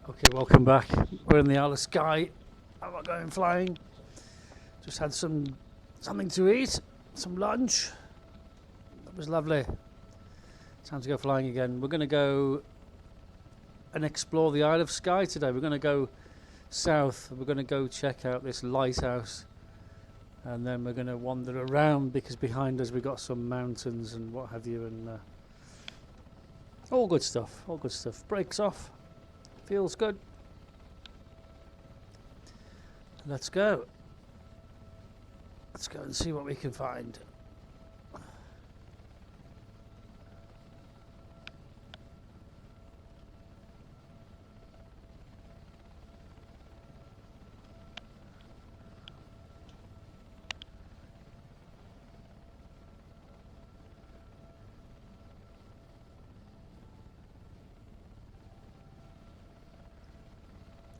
Okay, welcome back. We're in the Isle of Skye. I'm not going flying. Just had something to eat, some lunch. That was lovely. Time to go flying again. We're going to go and explore the Isle of Skye today. We're going to go south. We're going to go check out this lighthouse, and then we're going to wander around because behind us we've got some mountains and what have you, and all good stuff. All good stuff. Brakes off. Feels good. Let's go. Let's go and see what we can find.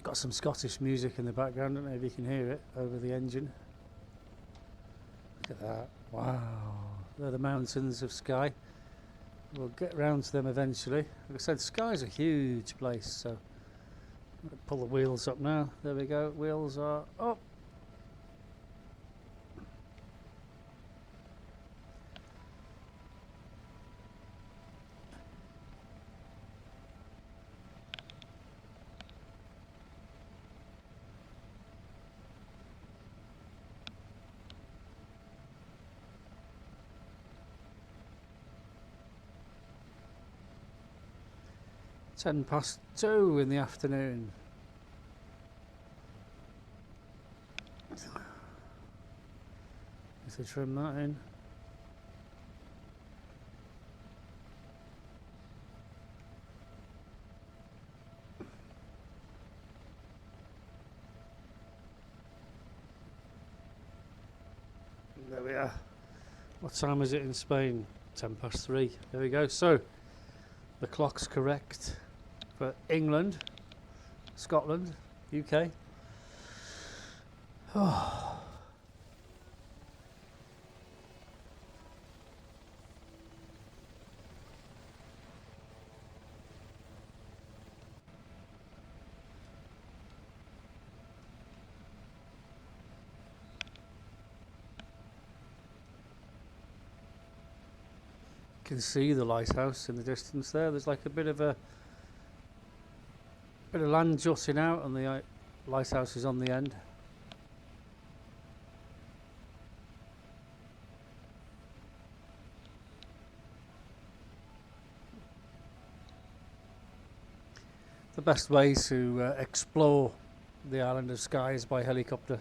Got some Scottish music in the background. I don't know if you can hear it over the engine. Look at that. Wow. They're the mountains of Skye. We'll get round to them eventually. Like I said, Skye's a huge place, so I'm going to pull the wheels up now. There we go. Wheels are up. 2:10 in the afternoon. If they trim that in. There we are. What time is it in Spain? 3:10. There we go. So the clock's correct for England, Scotland, UK. Oh. You can see the lighthouse in the distance there. There's like a bit of land jutting out, and the lighthouse is on the end. The best way to explore the island of Skye is by helicopter.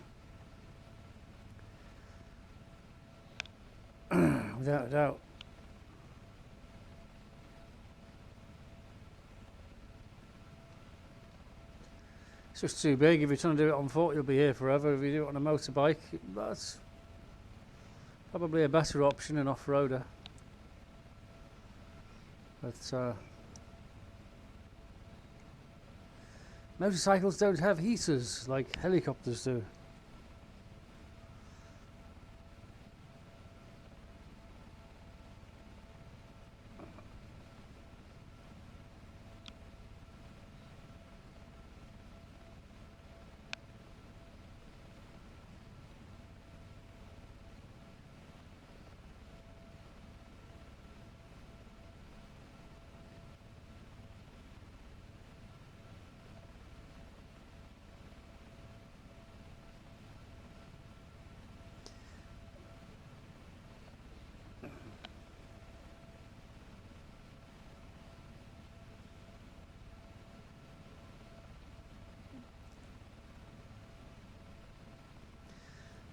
Without a doubt. It's just too big. If you're trying to do it on foot, you'll be here forever. If you do it on a motorbike, that's probably a better option, an off-roader. But motorcycles don't have heaters like helicopters do.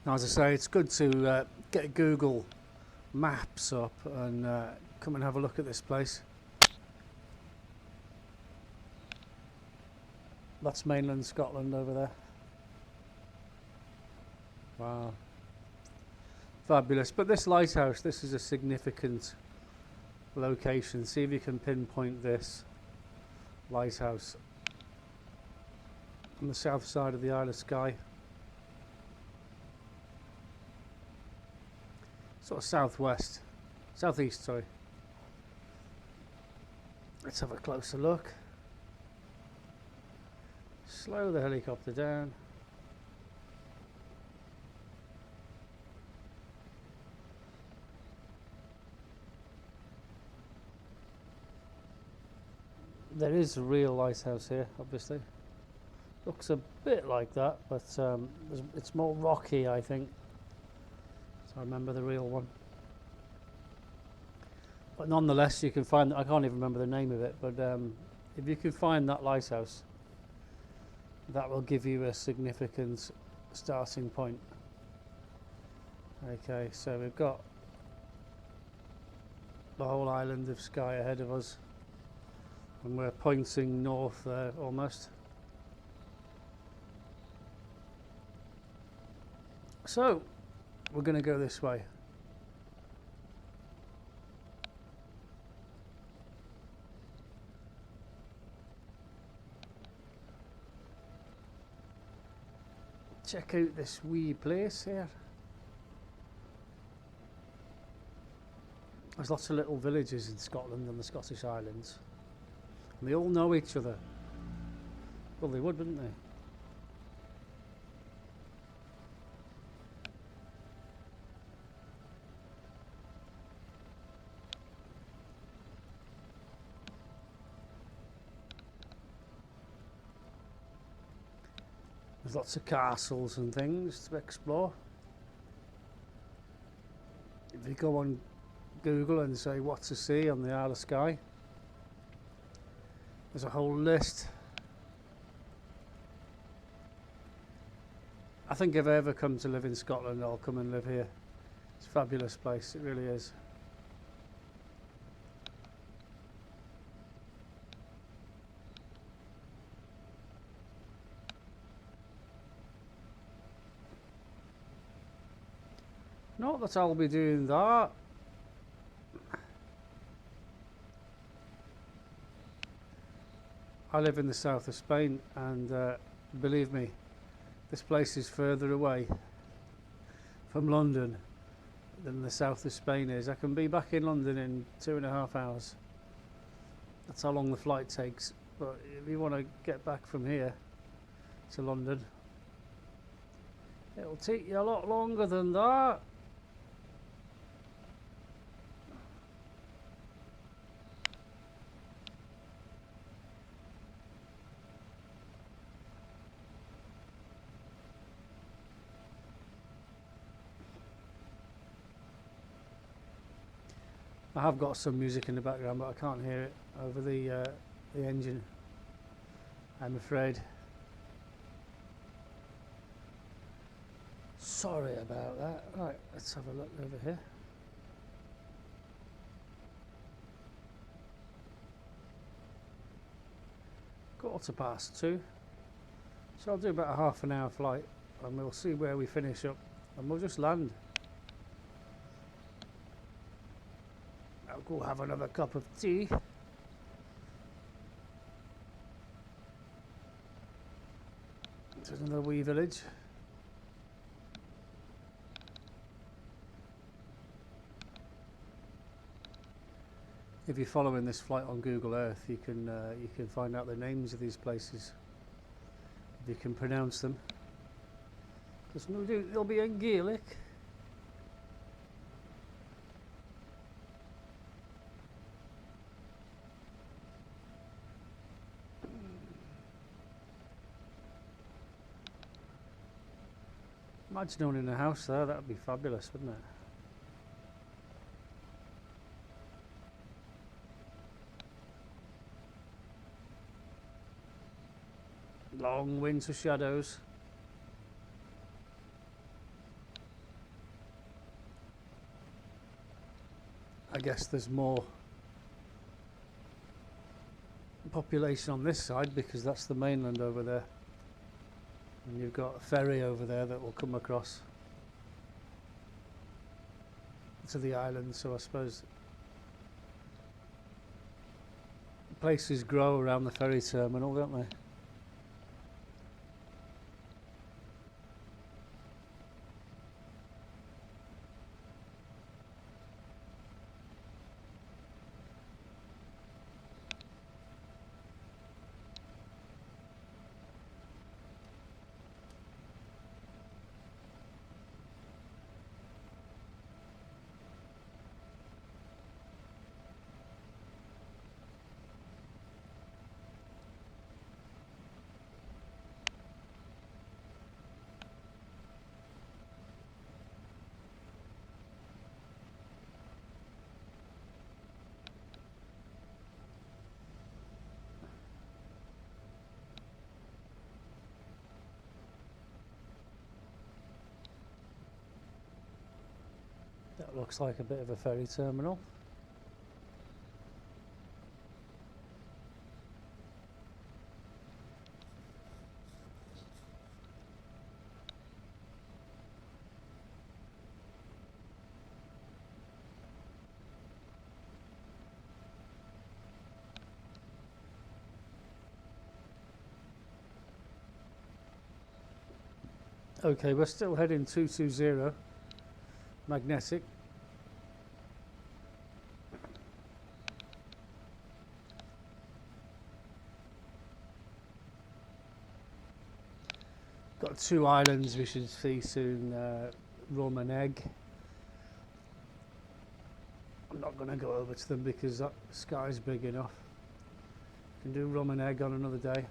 Now, as I say, it's good to get Google Maps up and come and have a look at this place. That's mainland Scotland over there. Wow. Fabulous. But this lighthouse, this is a significant location. See if you can pinpoint this lighthouse on the south side of the Isle of Skye. Sort of southeast, sorry. Let's have a closer look. slow the helicopter down. There is a real lighthouse here, obviously. Looks a bit like that, but it's more rocky, I think. So I remember the real one. But nonetheless, you can find, I can't even remember the name of it, but if you can find that lighthouse, that will give you a significant starting point. Okay, so we've got the whole island of Skye ahead of us, and we're pointing north there almost. So we're going to go this way. Check out this wee place here. There's lots of little villages in Scotland and the Scottish Islands, and they all know each other. Well, they would, wouldn't they? There's lots of castles and things to explore. If you go on Google and say what to see on the Isle of Skye, there's a whole list. I think if I ever come to live in Scotland, I'll come and live here. It's a fabulous place, it really is. Not that I'll be doing that. I live in the south of Spain, and believe me, this place is further away from London than the south of Spain is. I can be back in London in 2.5 hours. That's how long the flight takes. But if you want to get back from here to London, it'll take you a lot longer than that. I have got some music in the background, but I can't hear it over the engine, I'm afraid. Sorry about that. Right, let's have a look over here. 2:15. So I'll do about a half an hour flight, and we'll see where we finish up, and we'll just land. I'll go have another cup of tea. There's another wee village. If you're following this flight on Google Earth, you can find out the names of these places if you can pronounce them. Because no doubt they'll be in Gaelic. Imagine owning a house there, that would be fabulous, wouldn't it? Long winter shadows. I guess there's more population on this side because that's the mainland over there. And you've got a ferry over there that will come across to the island, so I suppose places grow around the ferry terminal, don't they? That looks like a bit of a ferry terminal. Okay, we're still heading 220 magnetic. Got 2 islands we should see soon, Rum and Egg. I'm not going to go over to them because that Skye's big enough. Can do Rum and Egg on another day.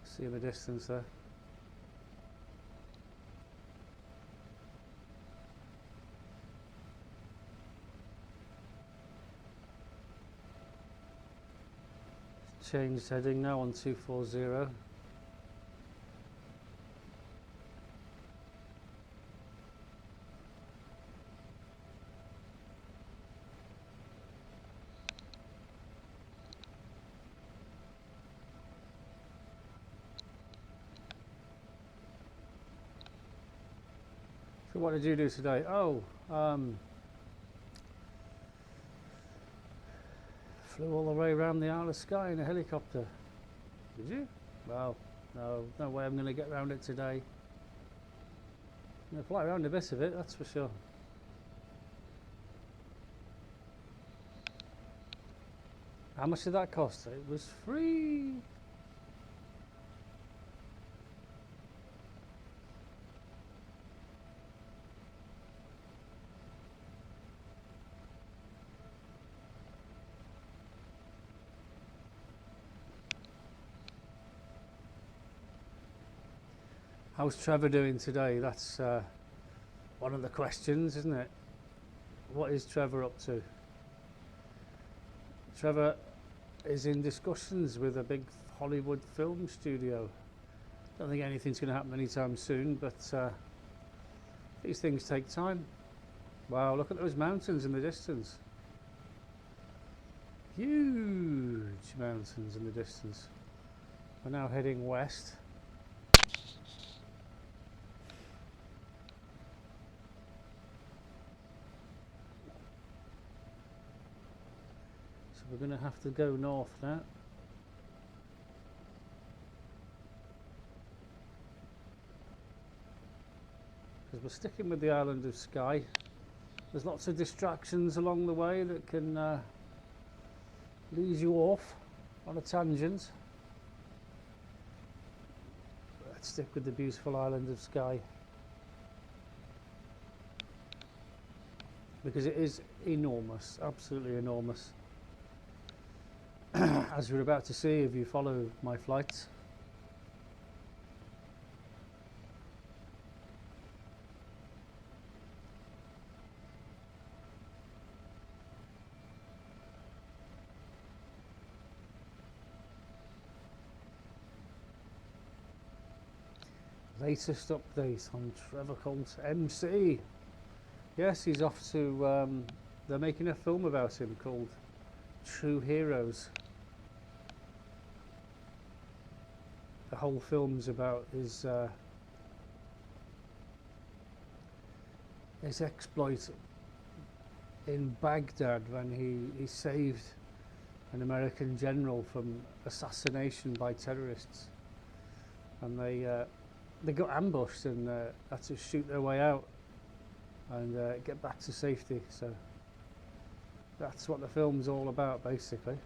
See in the distance there. Changed heading now on 240. So what did you do today? Oh, flew all the way around the Isle of Skye in a helicopter. Did you? Well, no way I'm going to get around it today. I'm going to fly around a bit of it, that's for sure. How much did that cost? It was free. How's Trevor doing today? That's one of the questions, isn't it? What is Trevor up to? Trevor is in discussions with a big Hollywood film studio. Don't think anything's going to happen anytime soon, but these things take time. Wow, look at those mountains in the distance. Huge mountains in the distance. We're now heading west. We're going to have to go north now. Because we're sticking with the island of Skye. There's lots of distractions along the way that can lead you off on a tangent. Let's stick with the beautiful island of Skye. Because it is enormous, absolutely enormous. As we're about to see if you follow my flights. Latest update on Trevor Colt MC. Yes, he's off to, they're making a film about him called True Heroes. The whole film's about his exploit in Baghdad when he saved an American general from assassination by terrorists, and they got ambushed and had to shoot their way out and get back to safety. So that's what the film's all about, basically.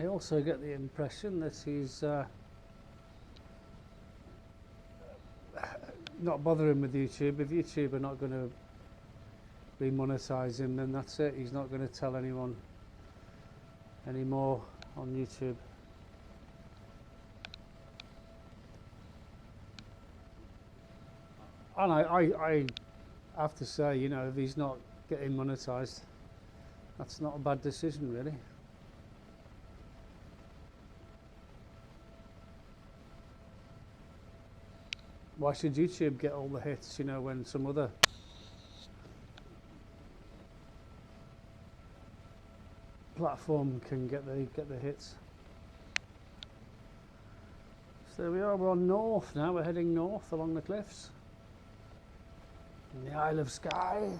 I also get the impression that he's not bothering with YouTube. If YouTube are not going to remonetize him, then that's it. He's not going to tell anyone anymore on YouTube. And I have to say, you know, if he's not getting monetized, that's not a bad decision, really. Why should YouTube get all the hits, you know, when some other platform can get the hits? So there we are, we're on north now, we're heading north along the cliffs. In the Isle of Skye.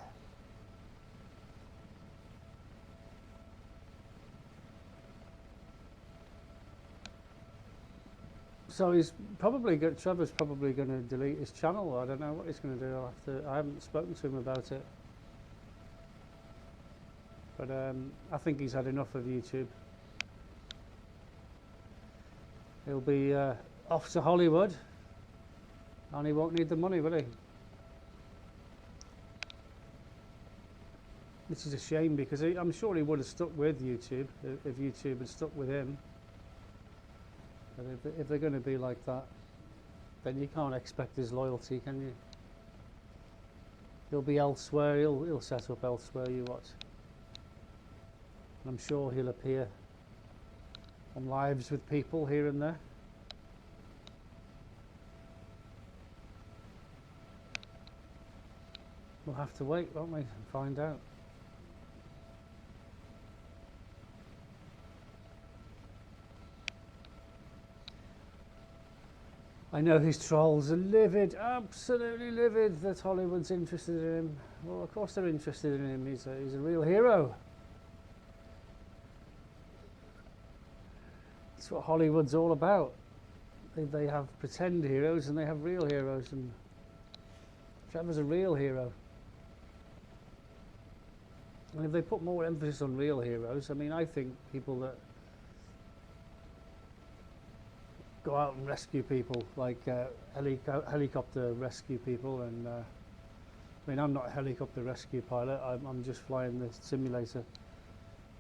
So he's probably Trevor's probably going to delete his channel. I don't know what he's going to do. I haven't spoken to him about it. But I think he's had enough of YouTube. He'll be off to Hollywood, and he won't need the money, will he? Which is a shame, because I'm sure he would have stuck with YouTube if YouTube had stuck with him. But if they're going to be like that, then you can't expect his loyalty, can you? He'll be elsewhere. He'll set up elsewhere. You watch. And I'm sure he'll appear on lives with people here and there. We'll have to wait, won't we, and find out. I know his trolls are livid, absolutely livid that Hollywood's interested in him. Well, of course they're interested in him. He's a real hero. That's what Hollywood's all about. They have pretend heroes and they have real heroes, and Trevor's a real hero. And if they put more emphasis on real heroes, I mean, I think people that go out and rescue people, like helicopter rescue people, and I mean, I'm not a helicopter rescue pilot, I'm just flying the simulator,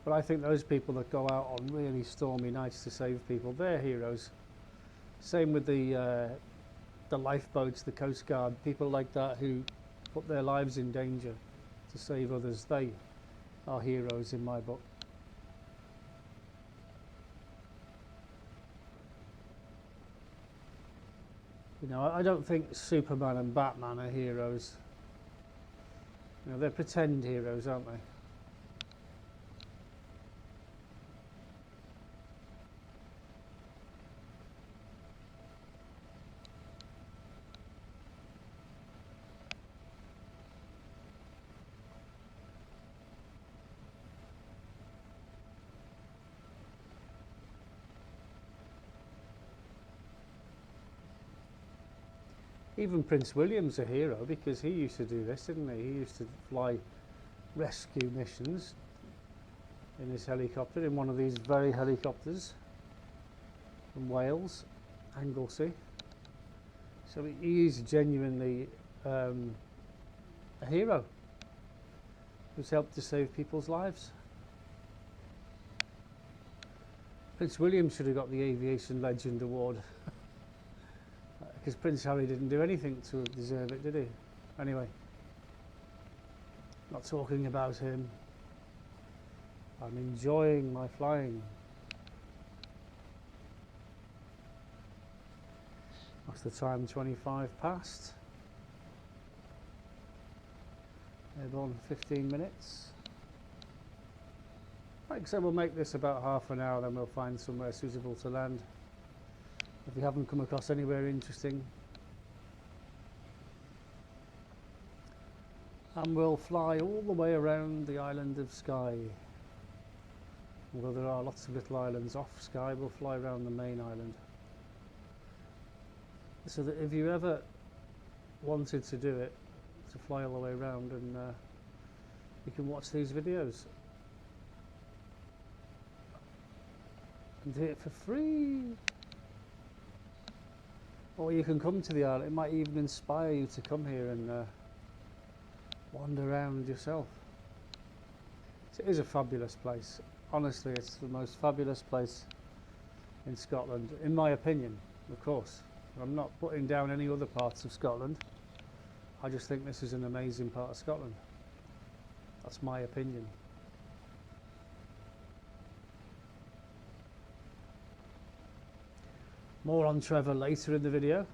but I think those people that go out on really stormy nights to save people, they're heroes. Same with the lifeboats, the Coast Guard, people like that who put their lives in danger to save others, they are heroes in my book. You know, I don't think Superman and Batman are heroes. You know, they're pretend heroes, aren't they? Even Prince William's a hero, because he used to do this, didn't he? He used to fly rescue missions in his helicopter, in one of these very helicopters from Wales, Anglesey. So he is genuinely a hero who's helped to save people's lives. Prince William should have got the Aviation Legend Award. Because Prince Harry didn't do anything to deserve it, did he? Anyway, not talking about him. I'm enjoying my flying. What's the time? 25 past. Airborne 15 minutes. Like I said, we'll make this about half an hour, then we'll find somewhere suitable to land. If you haven't come across anywhere interesting. And we'll fly all the way around the island of Skye. Although there are lots of little islands off Skye, we'll fly around the main island. So that if you ever wanted to do it, to fly all the way around, and you can watch these videos. and do it for free. Or you can come to the island. It might even inspire you to come here and wander around yourself. It is a fabulous place. Honestly, it's the most fabulous place in Scotland, in my opinion, of course. I'm not putting down any other parts of Scotland. I just think this is an amazing part of Scotland. That's my opinion. More on Trevor later in the video.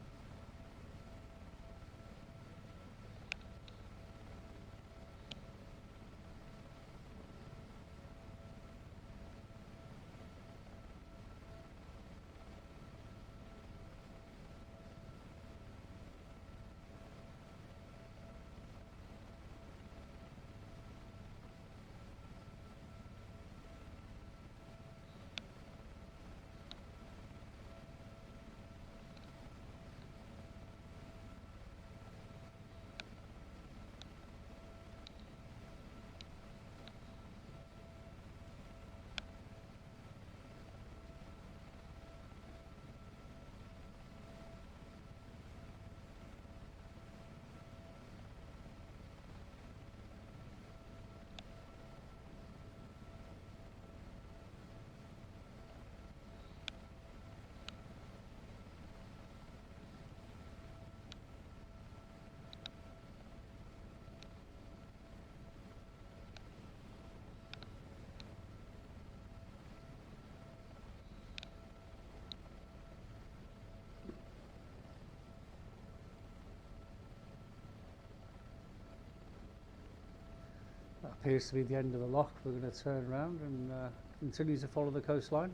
That appears to be the end of the loch. We're going to turn around and continue to follow the coastline.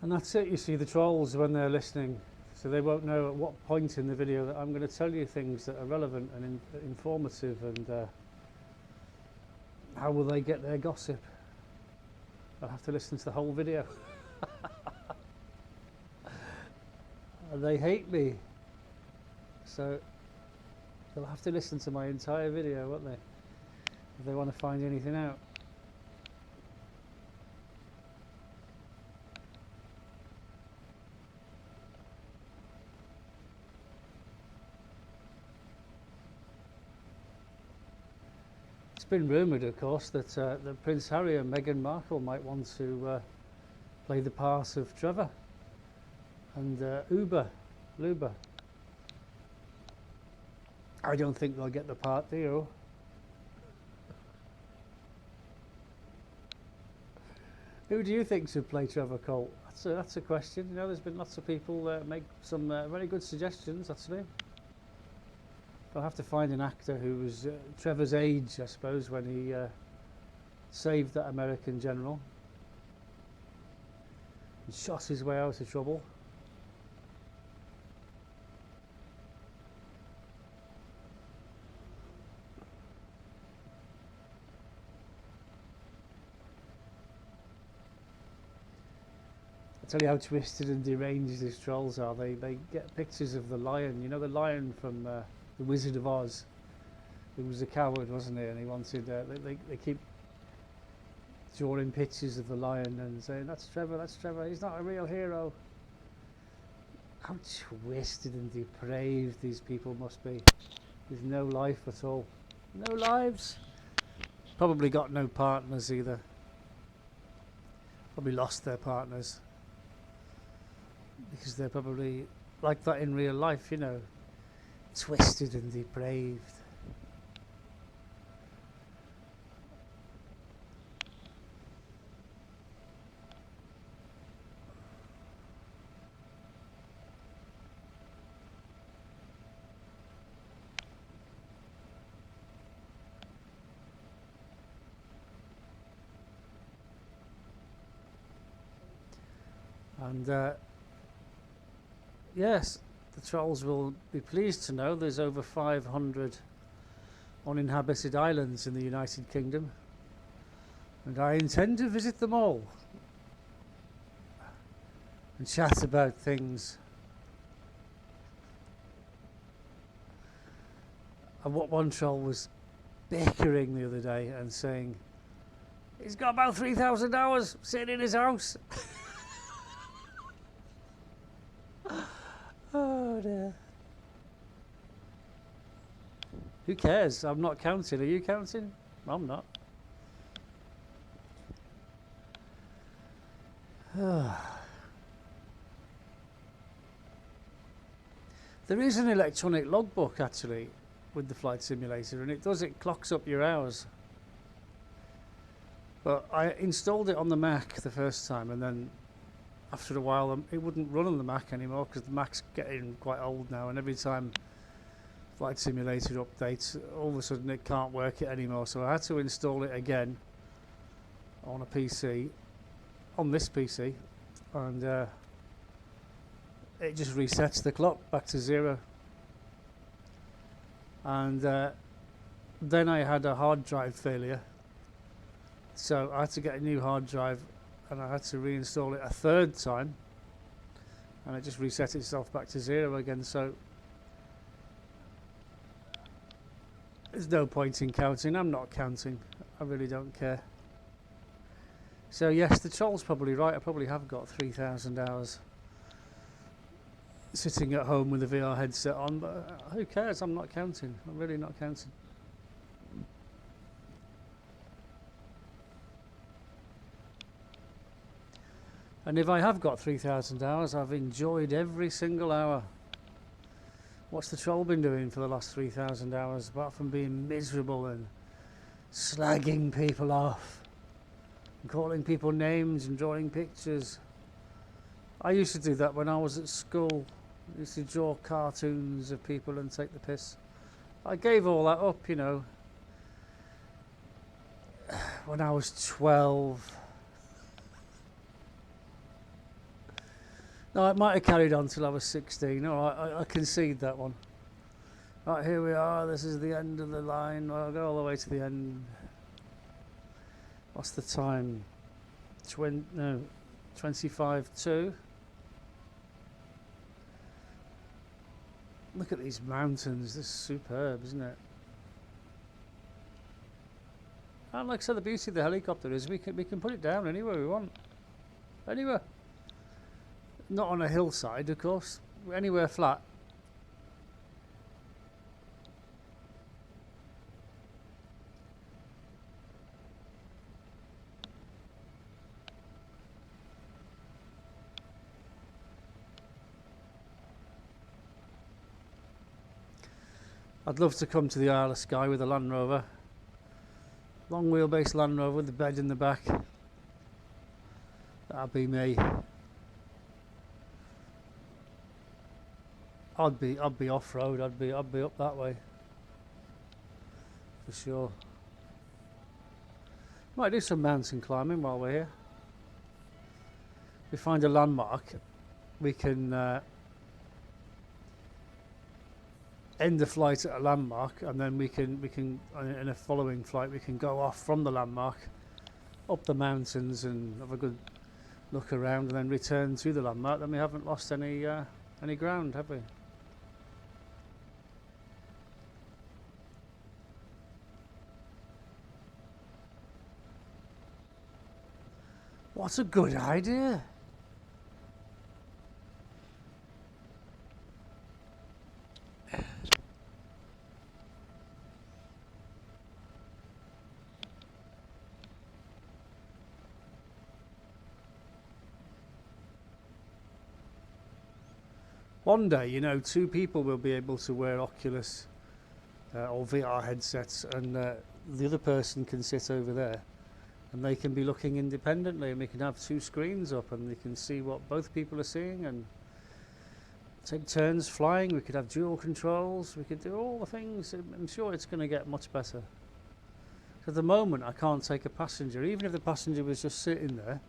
And that's it. You see the trolls when they're listening, so they won't know at what point in the video that I'm going to tell you things that are relevant and informative, and how will they get their gossip? They'll have to listen to the whole video. And they hate me, so they'll have to listen to my entire video, won't they, if they want to find anything out. It's been rumoured, of course, that that Prince Harry and Meghan Markle might want to play the part of Trevor and Luba. I don't think they'll get the part, do you? Who do you think should play Trevor Colt? That's a question. You know, there's been lots of people make some very good suggestions, actually. I'll have to find an actor who was Trevor's age, I suppose, when he saved that American general and shot his way out of trouble. I tell you how twisted and deranged these trolls are. They get pictures of the lion. You know, the lion from The Wizard of Oz. He was a coward, wasn't he? And he wanted. They keep drawing pictures of the lion and saying, "That's Trevor. That's Trevor. He's not a real hero." How twisted and depraved these people must be. With no life at all. No lives. Probably got no partners either. Probably lost their partners. Because they're probably like that in real life, you know, twisted and depraved. And yes, the trolls will be pleased to know there's over 500 uninhabited islands in the United Kingdom, and I intend to visit them all and chat about things. And what one troll was bickering the other day and saying, he's got about 3,000 hours sitting in his house. Oh dear. Who cares? I'm not counting. Are you counting? I'm not. There is an electronic logbook actually with the flight simulator, and it clocks up your hours. But I installed it on the Mac the first time, and then after a while it wouldn't run on the Mac anymore because the Mac's getting quite old now, and every time flight simulator updates, all of a sudden it can't work it anymore. So I had to install it again on a PC, on this PC, and it just resets the clock back to 0. And then I had a hard drive failure, so I had to get a new hard drive, and I had to reinstall it a third time, and it just reset itself back to 0 again. So there's no point in counting. I'm not counting. I really don't care. So yes, the troll's probably right. I probably have got 3,000 hours sitting at home with a VR headset on, but who cares? I'm not counting. I'm really not counting. And if I have got 3,000 hours, I've enjoyed every single hour. What's the troll been doing for the last 3,000 hours, apart from being miserable and slagging people off and calling people names and drawing pictures? I used to do that when I was at school. I used to draw cartoons of people and take the piss. I gave all that up, you know, when I was 12. No, it might have carried on till I was 16. No, I concede that one. Right, here we are. This is the end of the line. I'll go all the way to the end. What's the time? 25:02. Look at these mountains. This is superb, isn't it? And like I said, the beauty of the helicopter is we can put it down anywhere we want. Anywhere. Not on a hillside, of course. Anywhere flat. I'd love to come to the Isle of Skye with a Land Rover. Long wheelbase Land Rover with the bed in the back. That'd be me. I'd be off-road. I'd be up that way for sure. Might do some mountain climbing while we're here. We find a landmark, we can end the flight at a landmark, and then we can in a following flight we can go off from the landmark up the mountains and have a good look around, and then return to the landmark. Then we haven't lost any ground, have we? What a good idea. One day, you know, 2 people will be able to wear Oculus or VR headsets, and the other person can sit over there, and they can be looking independently, and we can have 2 screens up, and they can see what both people are seeing, and take turns flying. We could have dual controls. We could do all the things. I'm sure it's going to get much better. At the moment, I can't take a passenger, even if the passenger was just sitting there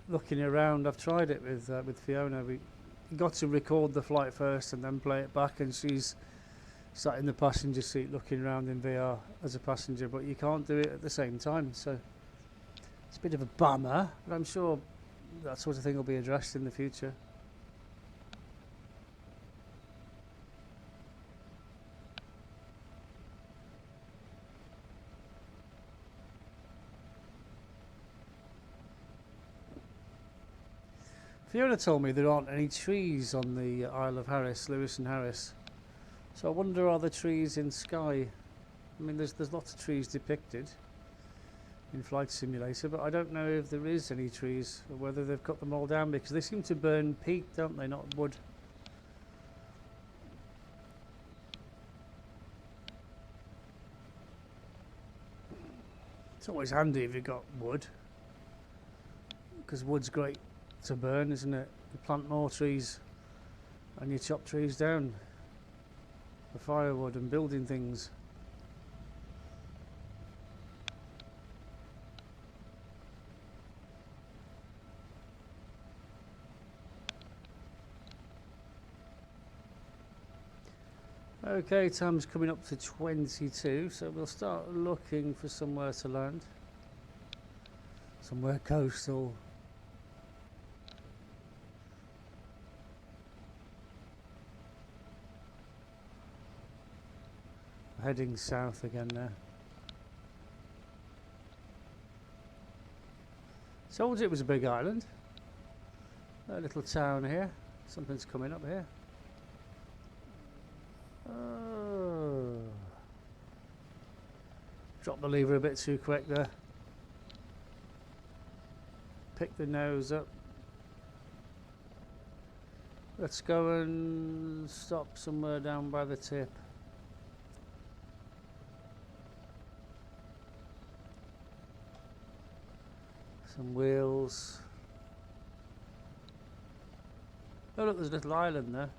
looking around. I've tried it with Fiona. We got to record the flight first and then play it back, and she's sat in the passenger seat looking around in VR as a passenger, but you can't do it at the same time, so it's a bit of a bummer, but I'm sure that sort of thing will be addressed in the future. Fiona told me there aren't any trees on the Isle of Harris, Lewis and Harris. So I wonder, are there trees in Skye? I mean, there's lots of trees depicted in Flight Simulator, but I don't know if there is any trees or whether they've cut them all down, because they seem to burn peat, don't they, not wood. It's always handy if you've got wood, because wood's great to burn, isn't it? You plant more trees and you chop trees down for firewood and building things. Okay, time's coming up to 22, so we'll start looking for somewhere to land. Somewhere coastal. Heading south again now. Told you it was a big island. A little town here. Something's coming up here. Oh. Dropped the lever a bit too quick there. Pick the nose up. Let's go and stop somewhere down by the tip. Some wheels. Oh look, there's a little island there.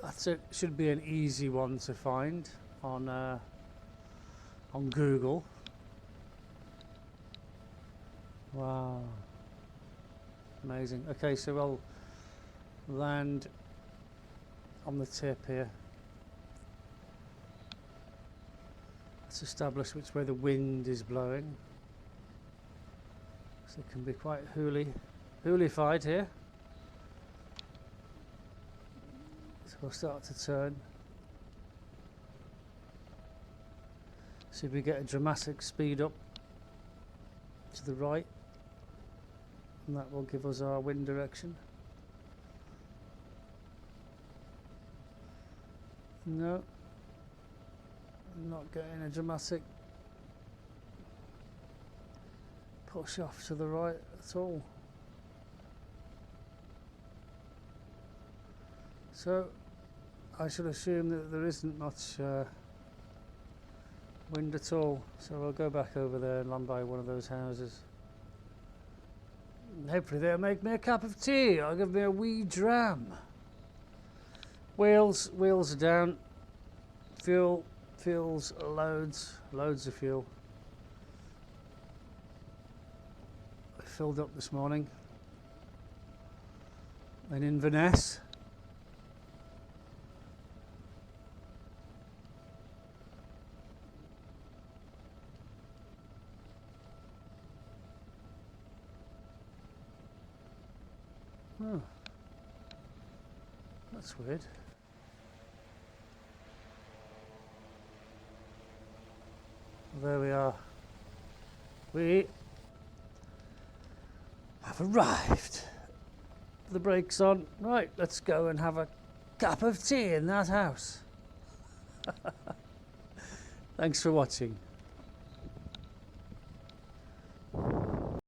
That's it. Should be an easy one to find on Google. Wow, amazing. Okay, so we'll land on the tip here. Let's establish which way the wind is blowing. So it can be quite hoolified here. So we'll start to turn. See if we get a dramatic speed up to the right, and that will give us our wind direction. No, not getting a dramatic push off to the right at all. So I should assume that there isn't much wind at all, so I'll go back over there and land by one of those houses. And hopefully they'll make me a cup of tea or give me a wee dram. Wheels are down. Fuel's loads of fuel. I filled up this morning in Inverness. Oh, that's weird. Well, there we are. We have arrived. The brake's on. Right, let's go and have a cup of tea in that house. Thanks for watching.